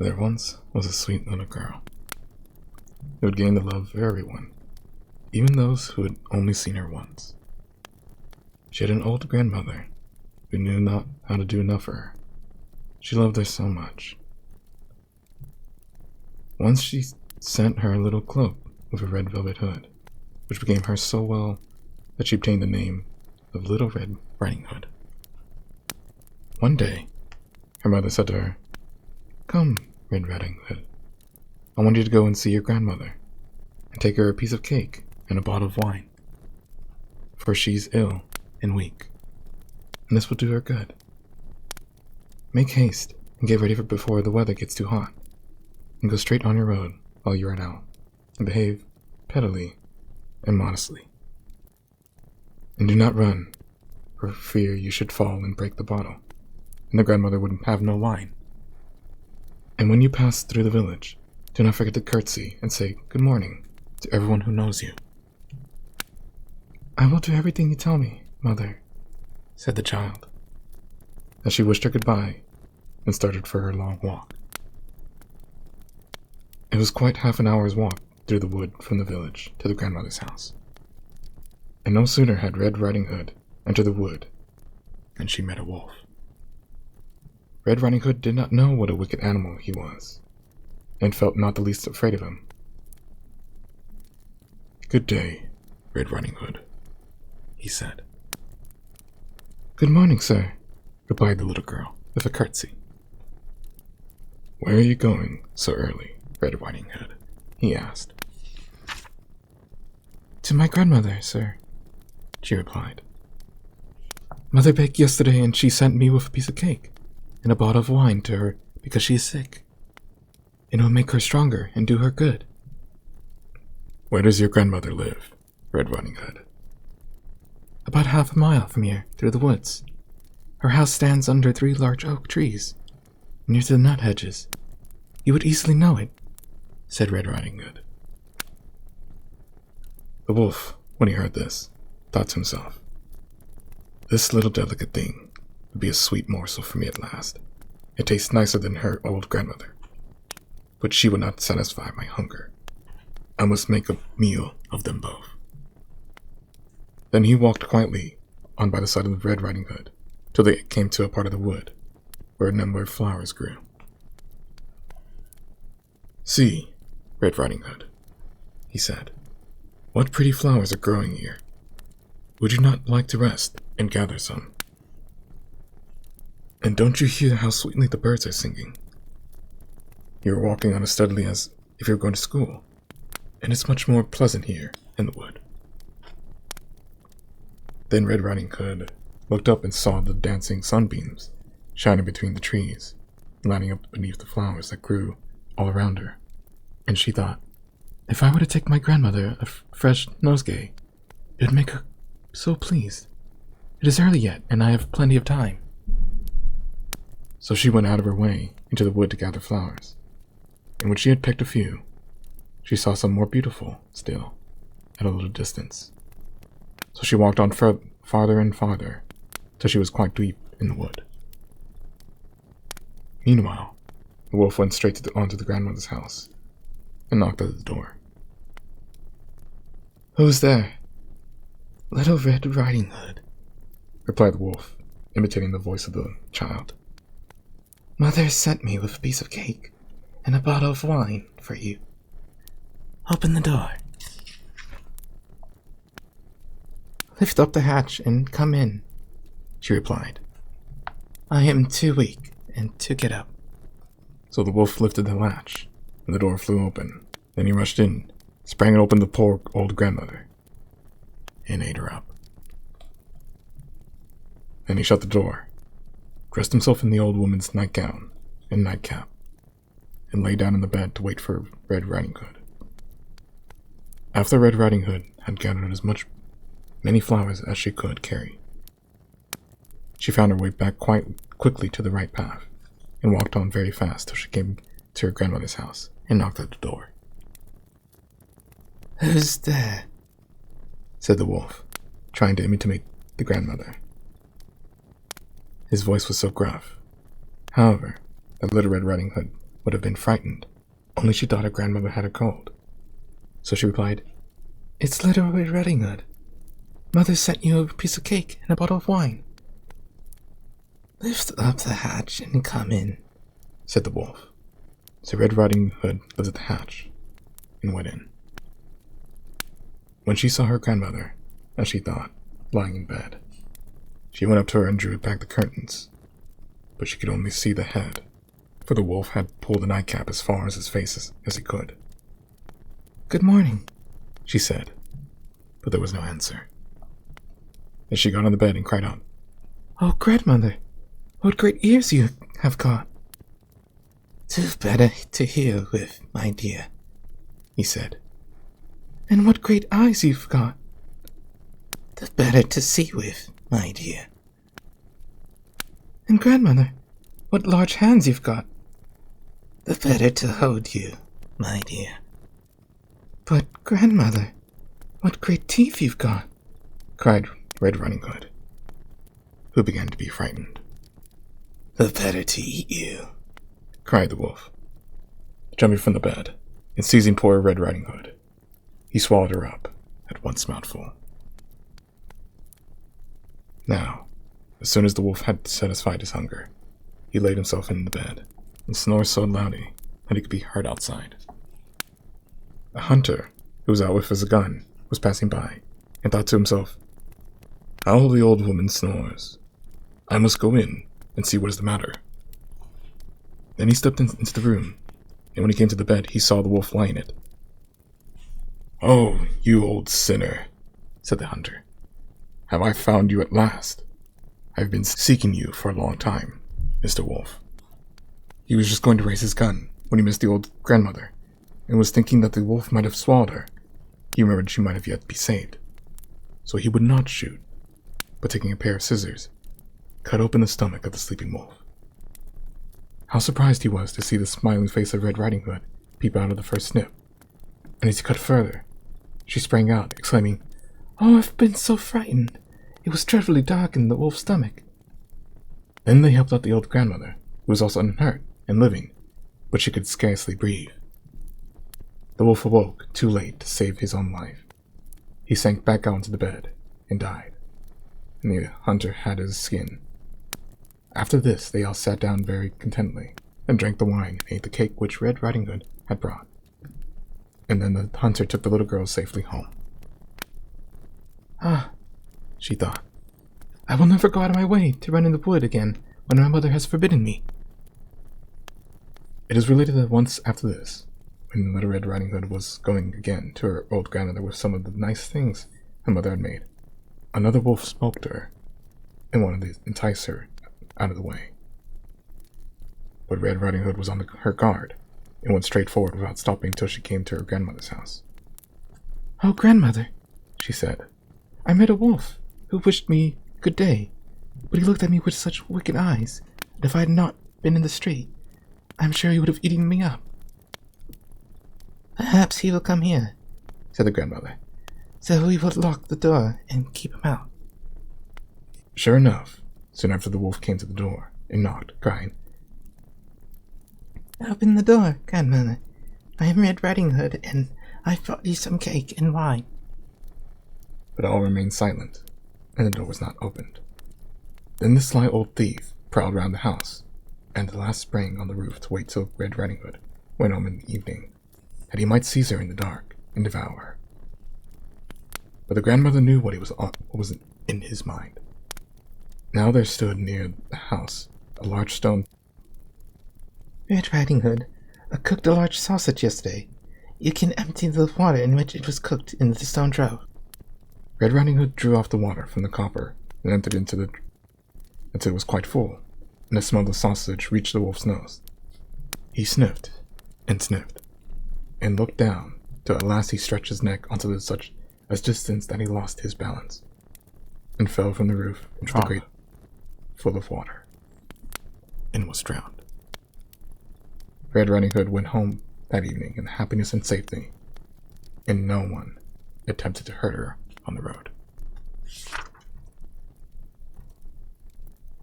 There once was a sweet little girl who had gained the love of everyone, even those who had only seen her once. She had an old grandmother who knew not how to do enough for her. She loved her so much. Once she sent her a little cloak with a red velvet hood, which became her so well that she obtained the name of Little Red Riding Hood. One day, her mother said to her, "Come, Red Riding Hood, I want you to go and see your grandmother, and take her a piece of cake and a bottle of wine, for she's ill and weak, and this will do her good. Make haste and get ready for before the weather gets too hot, and go straight on your road while you are out, and behave prettily and modestly. And do not run, for fear you should fall and break the bottle, and the grandmother would have no wine. And when you pass through the village, do not forget to curtsy and say good morning to everyone who knows you." "I will do everything you tell me, mother," said the child, as she wished her goodbye and started for her long walk. It was quite half an hour's walk through the wood from the village to the grandmother's house, and no sooner had Red Riding Hood entered the wood than she met a wolf. Red Riding Hood did not know what a wicked animal he was, and felt not the least afraid of him. "Good day, Red Riding Hood," he said. "Good morning, sir," replied the little girl with a curtsy. "Where are you going so early, Red Riding Hood?" he asked. "To my grandmother, sir," she replied. "Mother baked yesterday, and she sent me with a piece of cake and a bottle of wine to her because she is sick. It will make her stronger and do her good." "Where does your grandmother live, Red Riding Hood?" "About half a mile from here, through the woods. Her house stands under 3 large oak trees, near to the nut hedges. You would easily know it," said Red Riding Hood. The wolf, when he heard this, thought to himself, "This little delicate thing would be a sweet morsel for me at last. It tastes nicer than her old grandmother, but she would not satisfy my hunger. I must make a meal of them both." Then he walked quietly on by the side of the Red Riding Hood till they came to a part of the wood where a number of flowers grew. "See, Red Riding Hood," he said, "what pretty flowers are growing here. Would you not like to rest and gather some? And don't you hear how sweetly the birds are singing? You are walking on as steadily as if you were going to school, and it's much more pleasant here in the wood." Then Red Riding Hood looked up and saw the dancing sunbeams shining between the trees, lighting up beneath the flowers that grew all around her, and she thought, "If I were to take my grandmother a fresh nosegay, it would make her so pleased. It is early yet, and I have plenty of time." So she went out of her way into the wood to gather flowers, and when she had picked a few, she saw some more beautiful still at a little distance. So she walked on farther and farther till she was quite deep in the wood. Meanwhile, the wolf went straight onto the grandmother's house and knocked at the door. "Who's there?" "Little Red Riding Hood," replied the wolf, imitating the voice of the child. "Mother sent me with a piece of cake and a bottle of wine for you. Open the door. "Lift up the hatch and come in," she replied. "I am too weak and to get up." So the wolf lifted the latch, and the door flew open. Then he rushed in, sprang open the poor old grandmother, and ate her up. Then he shut the door, dressed himself in the old woman's nightgown and nightcap, and lay down in the bed to wait for Red Riding Hood. After Red Riding Hood had gathered many flowers as she could carry, she found her way back quite quickly to the right path, and walked on very fast till she came to her grandmother's house and knocked at the door. "Who's there?" said the wolf, trying to imitate the grandmother. His voice was so gruff, however, that Little Red Riding Hood would have been frightened, only she thought her grandmother had a cold. So she replied, "It's Little Red Riding Hood. Mother sent you a piece of cake and a bottle of wine." "Lift up the hatch and come in," said the wolf. So Red Riding Hood lifted the hatch and went in. When she saw her grandmother, as she thought, lying in bed, she went up to her and drew back the curtains, but she could only see the head, for the wolf had pulled the nightcap as far as his face as he could. "Good morning," she said, but there was no answer. Then she got on the bed and cried out, "Oh, grandmother, what great ears you have got!" "Too better to hear with, my dear," he said. "And what great eyes you've got!" "The better to see with, my dear." "And grandmother, what large hands you've got!" "The better to hold you, my dear." "But, grandmother, what great teeth you've got!" cried Red Riding Hood, who began to be frightened. "The better to eat you," cried the wolf, jumping from the bed and seizing poor Red Riding Hood. He swallowed her up at one mouthful. Now, as soon as the wolf had satisfied his hunger, he laid himself in the bed and snored so loudly that he could be heard outside. A hunter, who was out with his gun, was passing by and thought to himself, "How the old woman snores. I must go in and see what is the matter." Then he stepped into the room, and when he came to the bed, he saw the wolf lying in it. "Oh, you old sinner," said the hunter. "Have I found you at last? I've been seeking you for a long time, Mr. Wolf." He was just going to raise his gun when he missed the old grandmother, and was thinking that the wolf might have swallowed her. He remembered she might have yet be saved. So he would not shoot, but taking a pair of scissors, cut open the stomach of the sleeping wolf. How surprised he was to see the smiling face of Red Riding Hood peep out of the first snip. And as he cut further, she sprang out, exclaiming, "Oh, I've been so frightened. It was dreadfully dark in the wolf's stomach." Then they helped out the old grandmother, who was also unhurt and living, but she could scarcely breathe. The wolf awoke too late to save his own life. He sank back out into the bed and died, and the hunter had his skin. After this, they all sat down very contentedly and drank the wine and ate the cake which Red Riding Hood had brought. And then the hunter took the little girl safely home. "Ah," she thought, "I will never go out of my way to run in the wood again when my mother has forbidden me." It is related that once after this, when Little Red Riding Hood was going again to her old grandmother with some of the nice things her mother had made, another wolf spoke to her and wanted to entice her out of the way. But Red Riding Hood was on her guard and went straight forward without stopping until she came to her grandmother's house. "Oh, grandmother," she said, "I met a wolf who wished me good day, but he looked at me with such wicked eyes that if I had not been in the street, I'm sure he would have eaten me up." "Perhaps he will come here," said the grandmother, "so we will lock the door and keep him out." Sure enough, soon after the wolf came to the door and knocked, crying, "Open the door, grandmother. I am Red Riding Hood, and I've brought you some cake and wine." But all remained silent, and the door was not opened. Then the sly old thief prowled round the house, and at last sprang on the roof to wait till Red Riding Hood went home in the evening, that he might seize her in the dark and devour her. But the grandmother knew what was in his mind. Now there stood near the house a large stone. "Red Riding Hood, I cooked a large sausage yesterday. You can empty the water in which it was cooked into the stone trough." Red Riding Hood drew off the water from the copper and emptied it until it was quite full, and the smell of the sausage reached the wolf's nose. He sniffed, and looked down, till at last he stretched his neck onto such a distance that he lost his balance, and fell from the roof into the grate full of water, and was drowned. Red Riding Hood went home that evening in happiness and safety, and no one attempted to hurt her on the road.